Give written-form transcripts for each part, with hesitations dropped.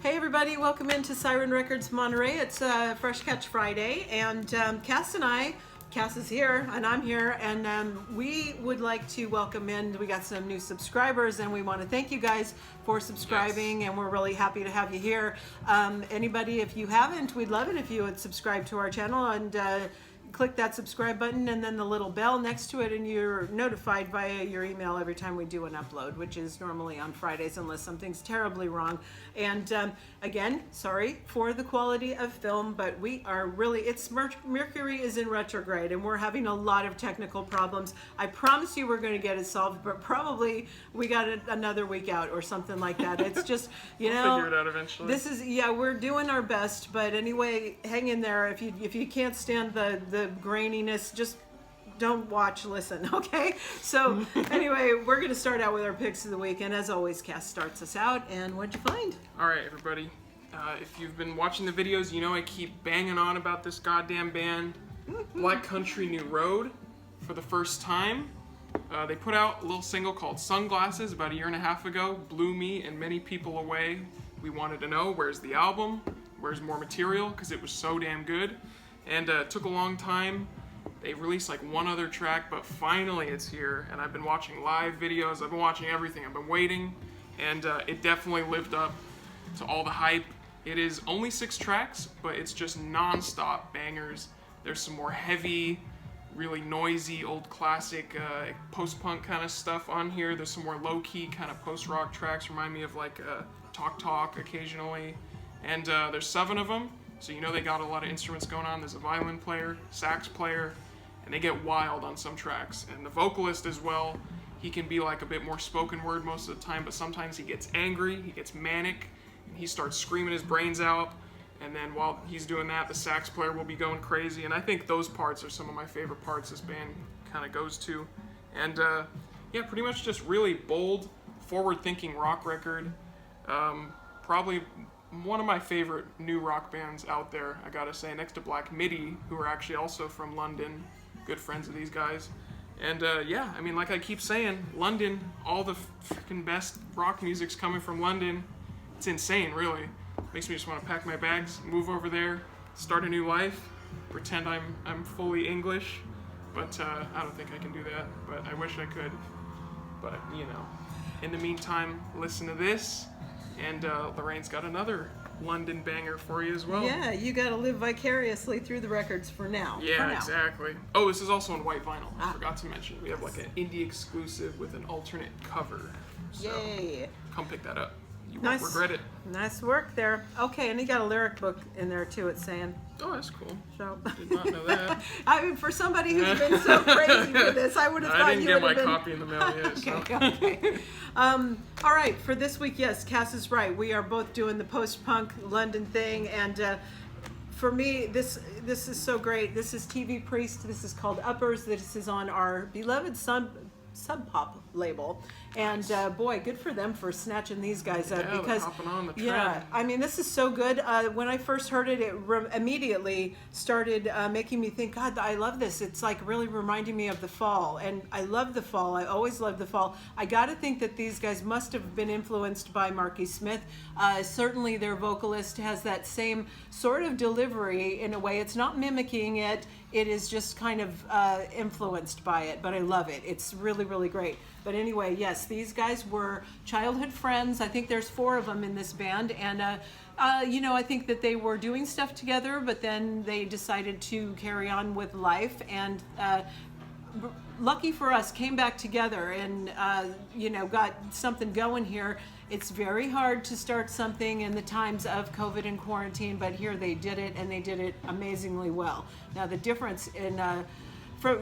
Hey everybody, welcome into Siren Records Monterey. It's Fresh Catch Friday, and Cass is here, and I'm here, and we would like to welcome in, we got some new subscribers, and we want to thank you guys for subscribing, and we're really happy to have you here. Anybody, if you haven't, we'd love it if you would subscribe to our channel, and click that subscribe button and then the little bell next to it, and you're notified via your email every time we do an upload, which is normally on Fridays unless something's terribly wrong. And again, sorry for the quality of film, but we are really, Mercury is in retrograde and we're having a lot of technical problems. I promise you we're going to get it solved, but probably we got it another week out or something like that. It's just, you know, we'll figure it out eventually. This is, yeah, we're doing our best, but anyway, hang in there. If you can't stand the graininess, just don't watch, listen, okay? So anyway, we're going to start out with our picks of the week, and as always, Cass starts us out. And what'd you find? All right, everybody. If you've been watching the videos, you know I keep banging on about this goddamn band, Black Country New Road, for the first time. They put out a little single called Sunglasses about 1.5 years ago. Blew me and many people away. We wanted to know, where's the album? Where's more material? Because it was so damn good. And it took a long time. They released like one other track, but finally it's here. And I've been watching live videos. I've been watching everything. I've been waiting. And it definitely lived up to all the hype. It is only 6 tracks, but it's just non-stop bangers. There's some more heavy, really noisy, old classic post-punk kind of stuff on here. There's some more low-key kind of post-rock tracks. Remind me of like Talk Talk occasionally. And there's 7 of them. So you know they got a lot of instruments going on. There's a violin player, sax player, and they get wild on some tracks. And the vocalist as well, he can be like a bit more spoken word most of the time, but sometimes he gets angry, he gets manic, and he starts screaming his brains out. And then while he's doing that, the sax player will be going crazy. And I think those parts are some of my favorite parts this band kind of goes to. And yeah, pretty much just really bold, forward-thinking rock record. Probably one of my favorite new rock bands out there, I gotta say, next to Black Midi, who are actually also from London, good friends of these guys. And yeah, I mean, like I keep saying, London, all the freaking best rock music's coming from London. It's insane, really. Makes me just want to pack my bags, move over there, start a new life, pretend I'm fully English, but I don't think I can do that, but I wish I could. But, you know, in the meantime, listen to this. And Lorraine's got another London banger for you as well. Yeah, you got to live vicariously through the records for now. Yeah, exactly. Oh, this is also on white vinyl. I forgot to mention. We have like an indie exclusive with an alternate cover. So yay. Come pick that up. You won't regret it. Nice work there. Okay, and you got a lyric book in there too, it's saying. Oh, that's cool. So. Did not know that. I mean, for somebody who's been so crazy for this, I would have thought you would have been. I didn't get my copy in the mail yet. Okay. All right, for this week, yes, Cass is right. We are both doing the post-punk London thing, and for me, this is so great. This is TV Priest. This is called Uppers. This is on our beloved Sub Pop label, and boy, good for them for snatching these guys up, because hopping on the trend. Yeah, I mean, this is so good. When I first heard it, it immediately started making me think, God, I love this. It's like really reminding me of the fall, and I love the fall. I always loved the fall. I got to think that these guys must have been influenced by Marky Smith. Certainly their vocalist has that same sort of delivery in a way. It's not mimicking it. It is just kind of influenced by it, but I love it. It's really, really great. But anyway, yes, these guys were childhood friends. I think there's 4 of them in this band, and you know, I think that they were doing stuff together, but then they decided to carry on with life, and lucky for us, came back together and you know, got something going here. It's very hard to start something in the times of COVID and quarantine, but here they did it, and they did it amazingly well. Now the difference in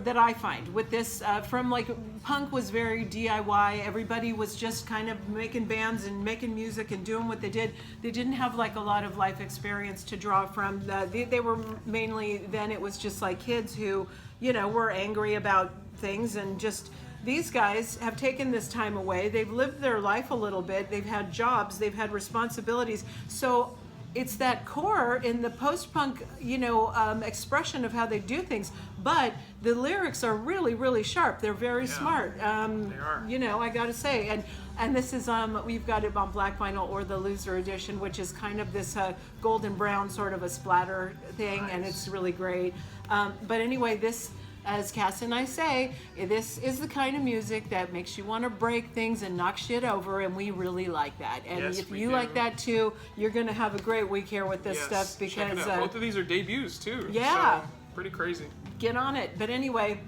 that I find with this, from like punk was very DIY, everybody was just kind of making bands and making music and doing what they did. They didn't have like a lot of life experience to draw from. They were mainly, then it was just like kids who, you know, were angry about things, and just these guys have taken this time away. They've lived their life a little bit. They've had jobs. They've had responsibilities. So it's that core in the post-punk, you know, expression of how they do things. But the lyrics are really, really sharp. They're very smart. They are. You know, I got to say. And And this is we've got it on black vinyl or the loser edition, which is kind of this golden brown sort of a splatter thing, and Nice. it's really great. But anyway, this, as Cass and I say, this is the kind of music that makes you want to break things and knock shit over, and we really like that. And Yes, if we you do. like that too, you're going to have a great week here with this Yes, stuff, check it because out. Both of these are debuts too. Yeah. So, pretty crazy. get on it. But anyway,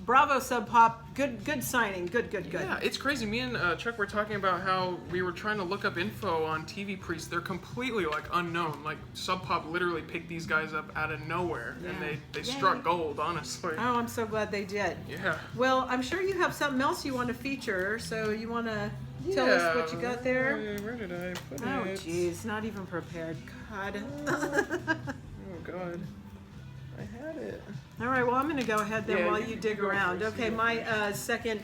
bravo Sub Pop, good signing, good. Yeah, it's crazy. Me and Chuck were talking about how we were trying to look up info on TV Priests. They're completely like unknown. Like Sub Pop literally picked these guys up out of nowhere, and Yeah. they Yay. struck gold, honestly. Oh, I'm so glad they did. Yeah. Well, I'm sure you have something else you want to feature, so you want to tell us what you got there? Where did I put Oh, it? jeez, not even prepared. God. Oh God. I had it. All right, well, I'm going to go ahead then Yeah, while you you can dig go around. first, Okay, yeah. my second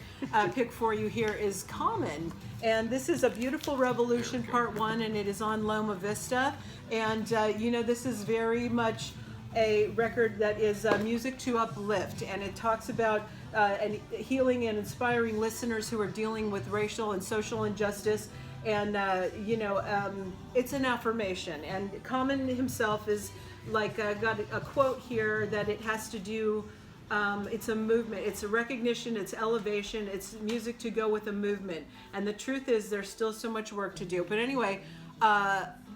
pick for you here is Common. And this is A Beautiful Revolution Part 1, and it is on Loma Vista. And, you know, this is very much a record that is music to uplift, and it talks about and healing and inspiring listeners who are dealing with racial and social injustice. And you know, it's an affirmation. And Common himself is like got a quote here that it has to do. It's a movement. It's a recognition. It's elevation. It's music to go with a movement. And the truth is, there's still so much work to do. But anyway,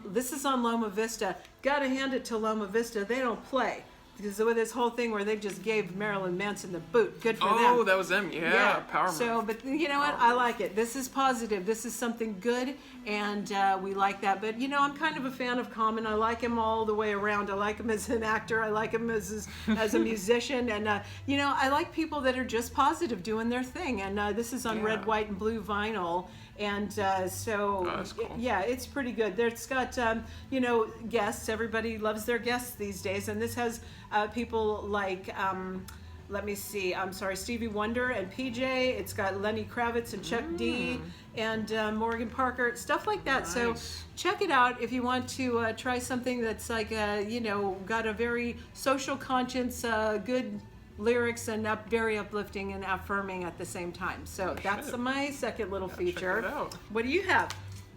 this is on Loma Vista. Gotta hand it to Loma Vista. They don't play. Because with this whole thing where they just gave Marilyn Manson the boot. Good for them. Oh, that was them. Yeah, power move. So, but you know what? I like it. This is positive. This is something good, and we like that. But you know, I'm kind of a fan of Common. I like him all the way around. I like him as an actor. I like him as a musician, and you know, I like people that are just positive, doing their thing. And this is on Yeah. red, white, and blue vinyl. And so, Oh, that's cool. yeah, it's pretty good. It's got, you know, guests. Everybody loves their guests these days. And this has people like, let me see, I'm sorry, Stevie Wonder and PJ. It's got Lenny Kravitz and Chuck D and Morgan Parker, stuff like that. So Nice. check it out if you want to try something that's like, you know, got a very social conscience, good lyrics, and very uplifting and affirming at the same time. So that's shit. my second little feature. it out. What do you have?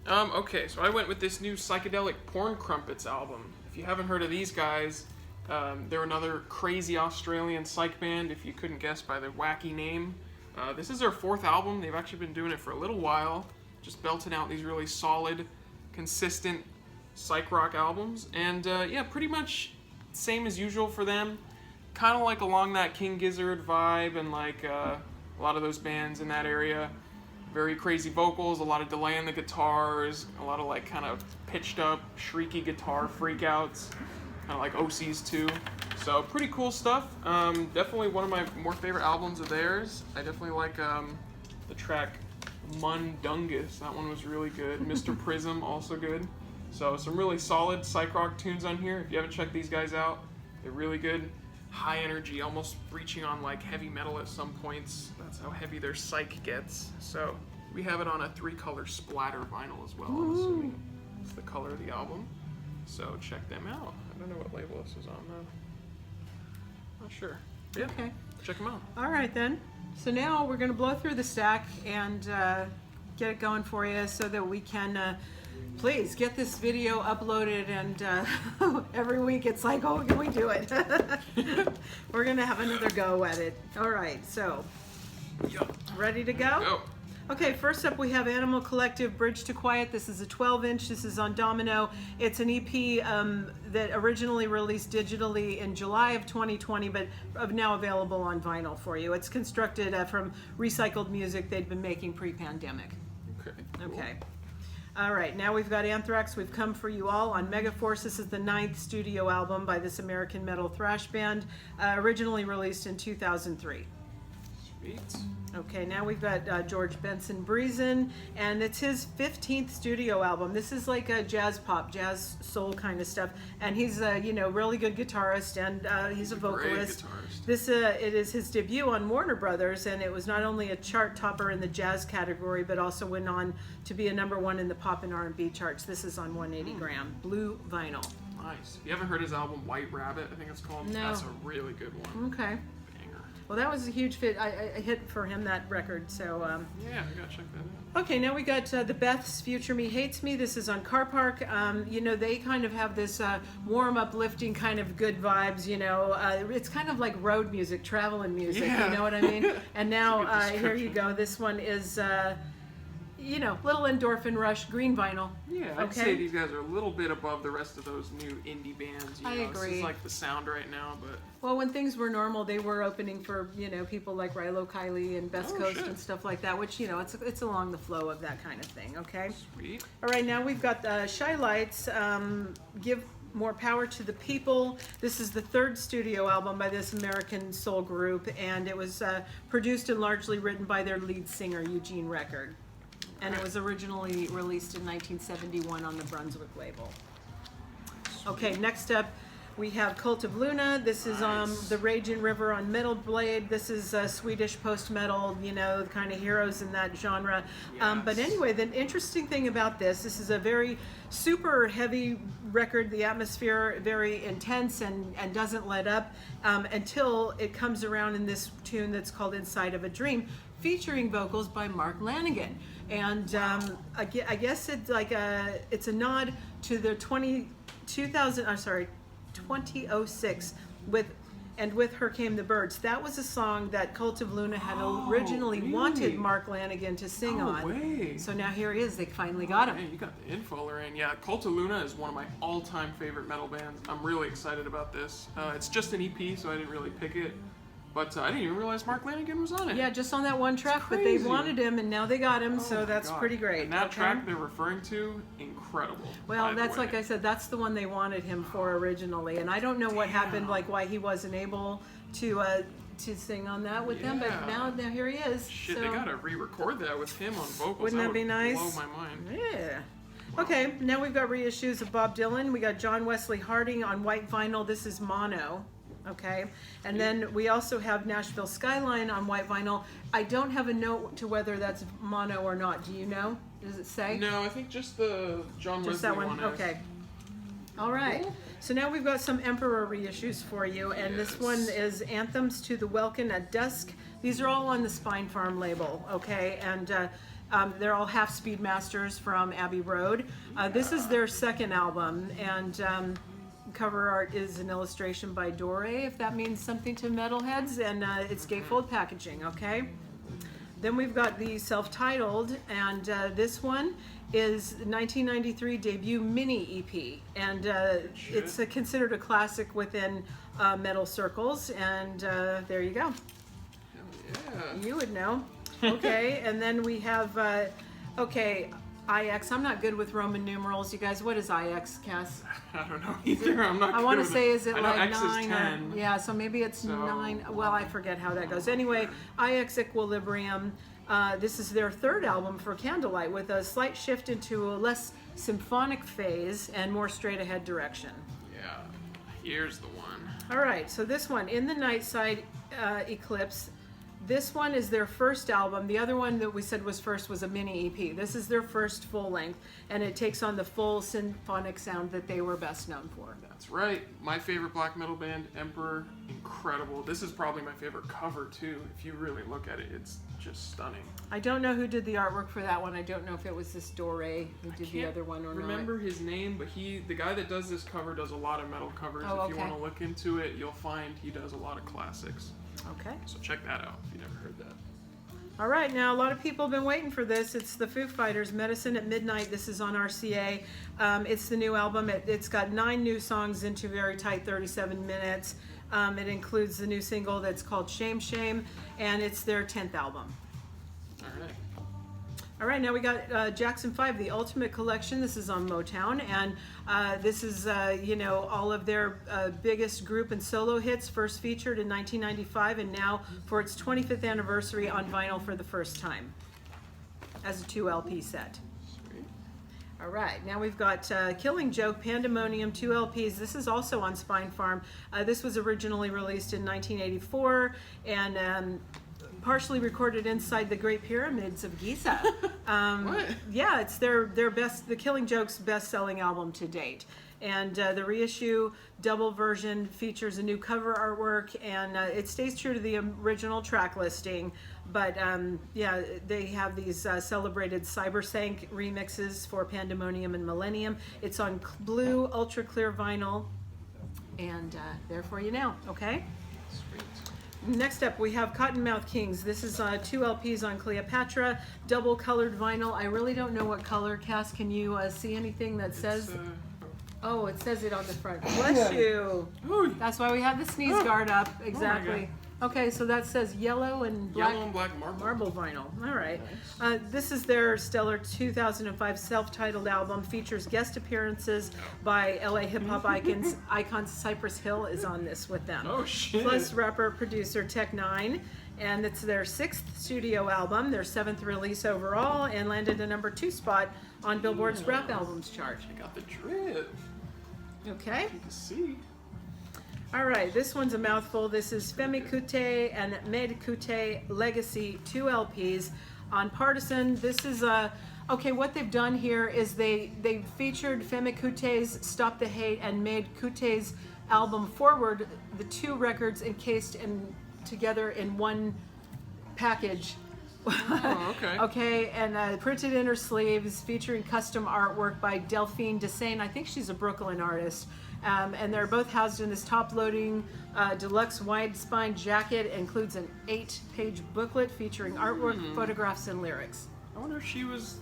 Okay, so I went with this new psychedelic Porn Crumpets album. If you haven't heard of these guys, they're another crazy Australian psych band, if you couldn't guess by their wacky name. This is their fourth album. They've actually been doing it for a little while, just belting out these really solid, consistent psych rock albums. And yeah, pretty much same as usual for them. Kind of like along that King Gizzard vibe, and like a lot of those bands in that area. Very crazy vocals, a lot of delay on the guitars, a lot of like kind of pitched up, shrieky guitar freakouts, kind of like OCs too. So pretty cool stuff. Definitely one of my more favorite albums of theirs. I definitely like the track Mundungus. That one was really good. Mr. Prism, also good. So some really solid psych rock tunes on here. If you haven't checked these guys out, they're really good. High energy, almost reaching on like heavy metal at some points. That's how heavy their psych gets. So we have it on a 3-color splatter vinyl as well. I'm assuming it's the color of the album. So check them out. I don't know what label this is on though. Not sure. Yeah, Okay. check them out. All right then. So now we're going to blow through the stack and get it going for you so that we can please get this video uploaded, and every week it's like, oh, can we do it? We're going to have another go at it. All right, so Yup. ready to go? Go. Okay, first up we have Animal Collective, Bridge to Quiet. This is a 12-inch. This is on Domino. It's an EP that originally released digitally in July of 2020, but now available on vinyl for you. It's constructed from recycled music they'd been making pre-pandemic. Okay. Cool. Okay. All right, now we've got Anthrax. We've come for you all on Megaforce. This is the 9th studio album by this American metal thrash band, originally released in 2003. Sweet. Okay, now we've got George Benson Breezen, and it's his 15th studio album. This is like a jazz pop, jazz soul kind of stuff, and he's a you know really good guitarist, and he's a Great vocalist. guitarist. This it is his debut on Warner Brothers, and it was not only a chart topper in the jazz category, but also went on to be a #1 in the pop and R&B charts. This is on 180 gram blue vinyl. Nice. If you haven't heard his album White Rabbit, I think it's called. No. That's a really good one. Okay. Banger. Well, that was a huge I hit for him, that record. So Yeah, I gotta check that out. okay, now we got the Beth's Future Me Hates Me. This is on Car Park. You know, they kind of have this warm, uplifting kind of good vibes. You know, it's kind of like road music, traveling music. Yeah. You know what I mean? And now That's a good here you description. go. This one is, you know, little endorphin rush, green vinyl. Yeah, I'd Okay. say these guys are a little bit above the rest of those new indie bands. You I know, This agree. is like the sound right now, but Well, when things were normal, they were opening for, you know, people like Rilo Kiley and Best Oh, Coast shit. and stuff like that, which, you know, it's along the flow of that kind of thing. Okay. sweet. All right, now we've got Shy Lights, Give More Power to the People. This is the third studio album by this American soul group, and it was produced and largely written by their lead singer, Eugene Record. And it was originally released in 1971 on the Brunswick label. Okay, next up we have Cult of Luna. This is Nice. The Raging River on Metal Blade. This is Swedish post-metal, you know, kind of heroes in that genre. But Yes. anyway, the interesting thing about this is a very super heavy record. The atmosphere very intense and doesn't let up until it comes around in this tune that's called Inside of a Dream, featuring vocals by Mark Lanigan. And I guess it's like it's a nod to the 2006 with Her Came the Birds. That was a song that Cult of Luna had originally really? wanted Mark Lanigan to sing No on. way. So now here he is. They finally got him. Man, you got the info, Lorraine. Yeah, Cult of Luna is one of my all-time favorite metal bands. I'm really excited about this. It's just an EP, so I didn't really pick it. But I didn't even realize Mark Lanigan was on it. Yeah, just on that one track, but they crazy. wanted him and now they got him, Oh so my that's God. pretty great. And that okay? track they're referring to, incredible. Well, by the that's way. like I said, that's the one they wanted him for originally, and I don't know what happened, like why he wasn't able to sing on that with them, but Yeah. now here he is. Shit, so. they gotta re-record that with him on vocals. Wouldn't that would be nice? Blow my mind. Yeah. Okay, now we've got reissues of Bob Dylan. We got John Wesley Harding on white vinyl. This is mono. Okay, and then we also have Nashville Skyline on white vinyl. I don't have a note to whether that's mono or not. Do you know? Does it say? No, I think just the John Just Wesley that one? is. Okay. All right. So now we've got some Emperor reissues for you, and this one is Anthems to the Welkin at Dusk. These are all on the Spine Farm label, okay? And they're all half speed masters from Abbey Road. This is their second album, and cover art is an illustration by Dore, if that means something to metalheads, and it's gatefold packaging, okay? Then we've got the self-titled, and this one is 1993 debut mini EP, and it's considered a classic within metal circles, and there you go. Hell yeah. You would know. Okay, and then we have, okay, IX. I'm not good with Roman numerals. You guys, what is IX, Cass? I don't know either. I'm not. I good want to with say, is it I know like X 9? Is 10. Or, yeah, so maybe it's So- 9. Well, I forget how that goes. Anyway, IX Equilibrium. This is their third album for Candlelight, with a slight shift into a less symphonic phase and more straight ahead direction. Yeah. Here's the one. All right, so this one, In the Nightside Eclipse. This one is their first album. The other one that we said was first was a mini EP. This is their first full length, and it takes on the full symphonic sound that they were best known for. That's right. My favorite black metal band, Emperor, incredible. This is probably my favorite cover too. If you really look at it, it's just stunning. I don't know who did the artwork for that one. I don't know if it was this Dore who did the other one or remember his name, but the guy that does this cover does a lot of metal covers. Oh, If you okay. want to look into it, you'll find he does a lot of classics. not. Okay. So check that out if you never heard that. All right, now a lot of people have been waiting for this. It's the Foo Fighters, Medicine at Midnight. This is on RCA. It's the new album. It's got 9 new songs into very tight 37 minutes. It includes the new single that's called Shame Shame, and it's their 10th album. All right. All right, now we got Jackson 5, The Ultimate Collection. This is on Motown, and this is, all of their biggest group and solo hits, first featured in 1995, and now for its 25th anniversary on vinyl for the first time as a 2 LP set. Sweet. All right, now we've got Killing Joke, Pandemonium, 2 LPs. This is also on Spine Farm. This was originally released in 1984, and partially recorded inside the Great Pyramids of Giza. What? Yeah, it's their the Killing Joke's best-selling album to date. And the reissue double version features a new cover artwork, and it stays true to the original track listing. But yeah, they have these celebrated Cybersank remixes for Pandemonium and Millennium. It's on blue ultra clear vinyl, and there for you now. Okay. Sweet. Next up, we have Cottonmouth Kings. This is 2 LPs on Cleopatra, double colored vinyl. I really don't know what color. Cass, can you see anything that says? Oh, it says it on the front. Bless you. Ooh. That's why we have the sneeze guard up. Oh Exactly. Okay, so that says yellow and black. Yellow and black marble. Vinyl. All right. This is their stellar 2005 self-titled album. Features guest appearances by LA hip hop icons. Cypress Hill is on this with them. Oh shit. Plus rapper producer Tech Nine. And it's their 6th studio album, their 7th release overall, and landed a number 2 spot on Billboard's rap albums chart. I got the drip. Okay. You can see. All right, this one's a mouthful. This is Femi Kuti and Med Kuti Legacy 2 LPs on Partisan. This is okay, what they've done here is they featured Femi Kuti's Stop the Hate and Med Kuti's album Forward, the 2 records encased together in one package. Oh, okay. Okay, and printed inner sleeves featuring custom artwork by Delphine Dessain. I think she's a Brooklyn artist. And they're both housed in this top-loading deluxe wide-spine jacket. It includes an 8-page booklet featuring artwork, photographs, and lyrics. I wonder if she's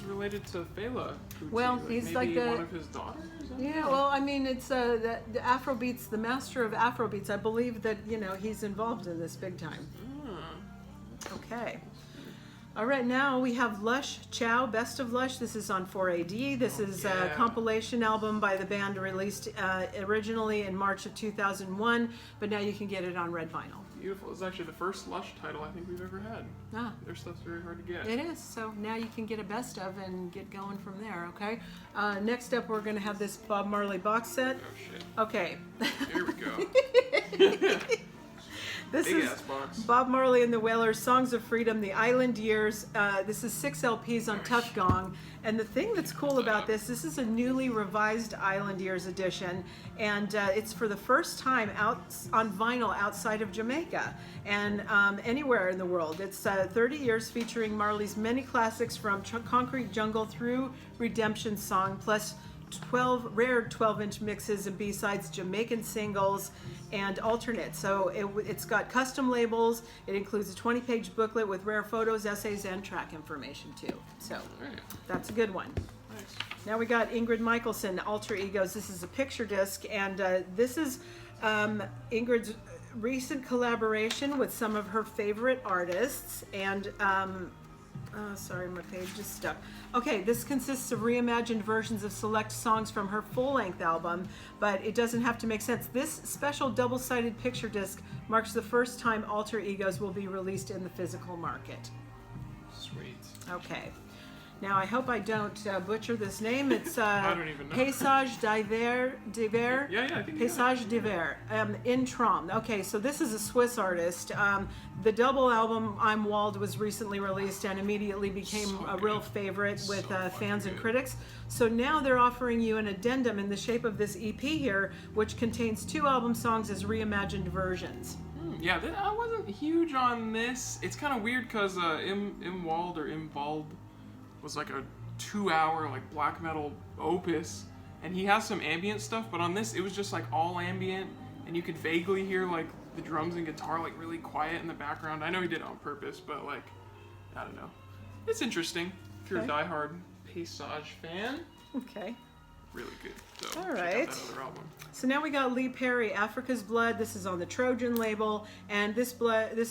related to Fela Kuti. Well, he's like maybe the- one of his daughters. Or something? Yeah, well, I mean, it's the Afrobeats, the master of Afrobeats. I believe that, he's involved in this big time. Okay. All right, now we have Lush Chow, Best of Lush. This is on 4AD. This is a compilation album by the band released originally in March of 2001, but now you can get it on red vinyl. Beautiful. It's actually the first Lush title I think we've ever had. Ah, Their stuff's very hard to get. it is. So now you can get a best of and get going from there, okay? Next up, we're going to have this Bob Marley box set. Oh shit. Okay. Here we go. This Big is ass box. Bob Marley and the Wailers, Songs of Freedom, The Island Years. This is 6 LPs on Tough Gong. And the thing that's cool about this is a newly revised Island Years edition. And it's for the first time out on vinyl outside of Jamaica and anywhere in the world. It's 30 years featuring Marley's many classics from Concrete Jungle through Redemption Song, plus 12 rare 12-inch mixes and B-sides, Jamaican singles, and alternates. So it's got custom labels. It includes a 20-page booklet with rare photos, essays, and track information too. So Alright, that's a good one. nice. Now we got Ingrid Michaelson, Alter Egos. This is a picture disc, and this is Ingrid's recent collaboration with some of her favorite artists. And sorry, my page just stuck. Okay, this consists of reimagined versions of select songs from her full-length album, but it doesn't have to make sense. This special double-sided picture disc marks the first time Alter Egos will be released in the physical market. Sweet. Okay. Now, I hope I don't butcher this name. It's I don't even know. Paysage d'Hiver. Yeah, I think Paysage d'Hiver. In Trom. Okay, so this is a Swiss artist. The double album I'm Walled was recently released and immediately became So a good. real favorite with So fans and good. critics. So now they're offering you an addendum in the shape of this EP here, which contains 2 album songs as reimagined versions. Yeah, I wasn't huge on this. It's kind of weird because Imwald or Imbald was like a 2-hour like black metal opus, and he has some ambient stuff, but on this it was just like all ambient, and you could vaguely hear like the drums and guitar like really quiet in the background. I know he did it on purpose, but like, I don't know. It's interesting if you're Okay. a diehard Paysage fan. Okay. Really good. So All check right. out that other album. So now we got Lee Perry, Africa's Blood. This is on the Trojan label, and this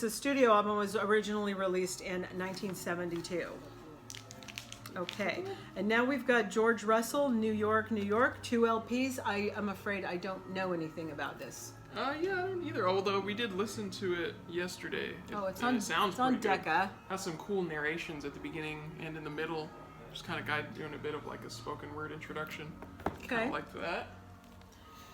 is studio album was originally released in 1972. Okay, and now we've got George Russell, New York, New York, 2 LPs. I'm afraid I don't know anything about this. Yeah, I don't either. Although we did listen to it yesterday. Oh, it's and on. It sounds It's on pretty good. Decca. Has some cool narrations at the beginning and in the middle. Just kind of guy doing a bit of like a spoken word introduction. Okay. Kind of liked that.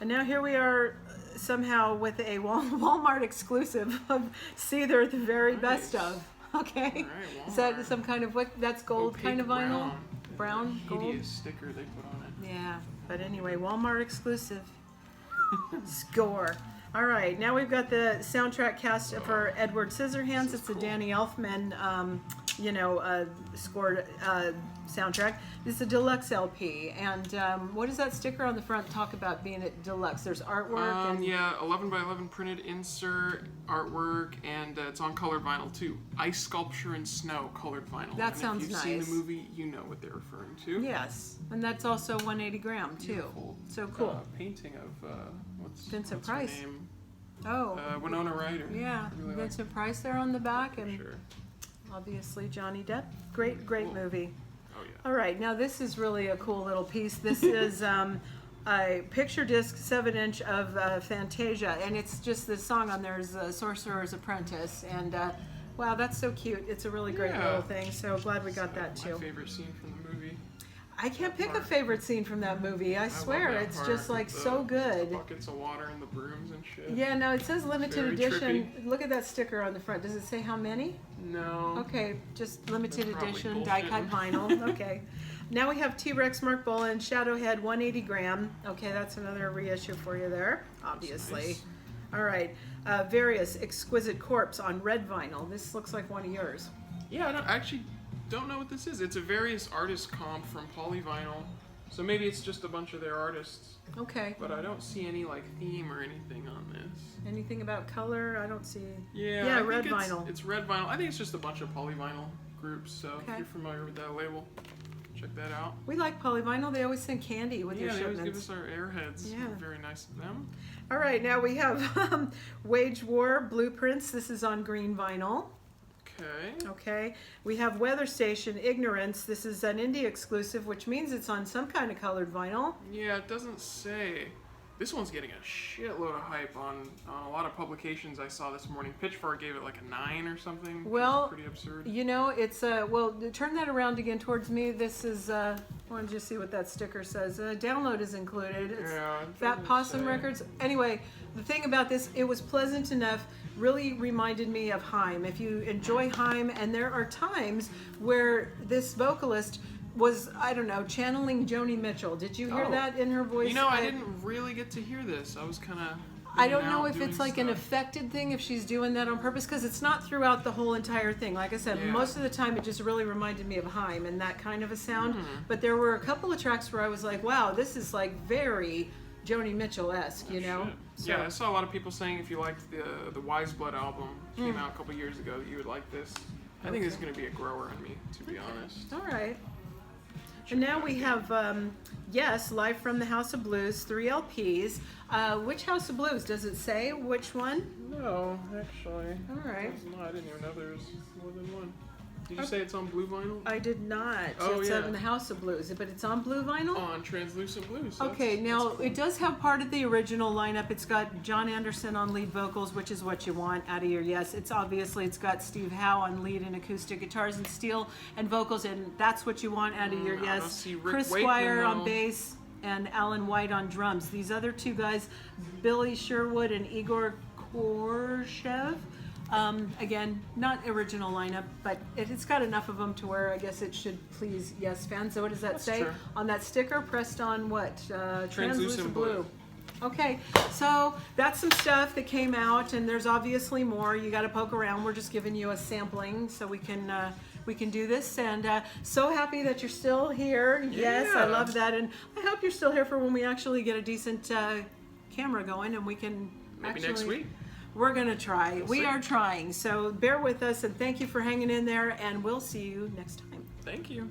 And now here we are somehow with a Walmart exclusive of Seether, the very best Nice. of. Okay. All right, Is that Walmart. some kind of what? That's gold Opaque kind of vinyl? brown. Brown, The gold? hideous sticker they put on it. Yeah. But anyway, Walmart exclusive. Score. All right, now we've got the soundtrack cast for Edward Scissorhands. It's a cool. Danny Elfman, scored soundtrack. This is a deluxe LP. And what does that sticker on the front talk about being a deluxe? There's artwork and Yeah, 11 by 11 printed insert artwork, and it's on colored vinyl too. Ice sculpture and snow colored vinyl. That and sounds if you've seen nice. the movie, you know what they're referring to. yes, and that's also 180 gram too. Beautiful, So cool. Painting of Vincent what's her Price. name? Oh, Winona Ryder. yeah, Really like Vincent Price there on the back, and sure. obviously Johnny Depp. Great Cool. movie. Oh yeah. All right, now this is really a cool little piece. This is a picture disc 7-inch of Fantasia, and it's just the song on there is Sorcerer's Apprentice, and wow, that's so cute. It's a really great Yeah. little thing, so glad we got that My too. favorite scene from the movie. I can't pick a part. favorite scene from that movie. I love swear, that it's part just with like the so good. Buckets of water and the brooms and shit. Yeah, no, it says limited Very edition. Look at that sticker on the front. Does it say how many? No. Okay, just limited They're probably edition, die-cut vinyl. Okay. Now we have T-Rex Mark Bolan, Shadowhead, 180 gram. Okay, that's another reissue for you there, obviously. Nice. All right. Various Exquisite Corpse on red vinyl. This looks like one of yours. Yeah, I actually don't know what this is. It's a various artist comp from Polyvinyl. So maybe it's just a bunch of their artists. Okay. But I don't see any like theme or anything on this. Anything about color? I don't see. Yeah, Yeah, I red think vinyl. It's red vinyl. I think it's just a bunch of Polyvinyl groups. So Okay. if you're familiar with that label, check that out. We like Polyvinyl. They always send candy with Yeah, your they always shipments. give us our airheads. Yeah. Very nice of them. All right, now we have Wage War Blueprints. This is on green vinyl. Okay. Okay, we have Weather Station Ignorance. This is an indie exclusive, which means it's on some kind of colored vinyl. Yeah, it doesn't say. This one's getting a shitload of hype on a lot of publications I saw this morning. Pitchfork gave it like a 9 or something. Which Well, is pretty absurd. You know, it's turn that around again towards me. This is why don't you see what that sticker says? Download is included. It's Yeah, it Fat doesn't Possum say. Records. Anyway, the thing about this, it was pleasant enough. Really reminded me of Haim. If you enjoy Haim, and there are times where this vocalist was, I don't know, channeling Joni Mitchell. Did you hear Oh. that in her voice? You know, I didn't really get to hear this. I was kind of. I don't know if it's like an affected thing, if she's doing that on purpose, because it's not throughout the whole entire thing. Like I said, Yeah. most of the time it just really reminded me of Haim and that kind of a sound. Hmm. But there were a couple of tracks where I was like, wow, this is like very Joni Mitchell-esque, you know? So- Yeah, I saw a lot of people saying if you liked the Wise Blood album, came out a couple years ago, that you would like this. I think this is Okay. going to be a grower on me, to be honest. All right. And now we have, yes, Live from the House of Blues, 3 LPs. Which House of Blues? Does it say which one? No, actually. All right. No, I didn't even know there was more than one. Did you say it's on blue vinyl? I did not. Oh, It's yeah. in the House of Blues, but it's on blue vinyl? On translucent blue. So Okay, that's now cool. it does have part of the original lineup. It's got John Anderson on lead vocals, which is what you want out of your yes. It's got Steve Howe on lead and acoustic guitars and steel and vocals, and that's what you want out of your I don't yes. see Rick Chris Wakeman, Squire on though. bass and Alan White on drums. These other two guys, Billy Sherwood and Igor Korshev. Again, not original lineup, but it's got enough of them to where I guess it should please Yes fans. So what does that That's say true. on that sticker? Pressed on what? Translucent blue. Okay, so that's some stuff that came out, and there's obviously more. You got to poke around. We're just giving you a sampling so we can do this, and so happy that you're still here. Yes, I Yeah. love that, and I hope you're still here for when we actually get a decent camera going, and we can Maybe next actually- week. We're gonna try. We'll We see. are trying. So bear with us, and thank you for hanging in there, and we'll see you next time. Thank you.